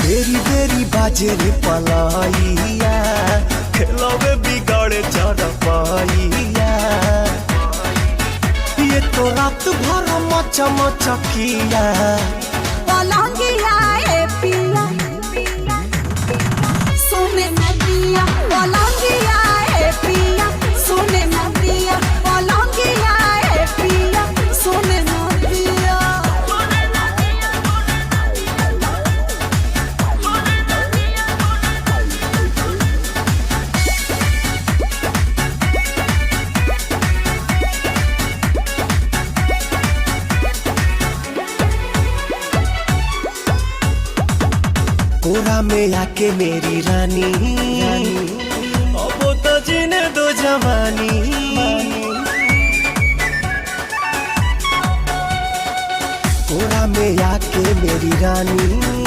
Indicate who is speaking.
Speaker 1: बेरी बेरी बाजे रे पलाइया, खेलवे बिगाड़े चरपाइया। ये तो रात भर मचा मचा किया
Speaker 2: पलंगिया ए पिया सोने न दिया, पलंगिया ए पिया सोने न दिया, पलंगिया ए पिया सोने न दिया।
Speaker 1: कोरा में आके मेरी रानी, अब तो जीने दो जवानी। कोरा में आके मेरी रानी।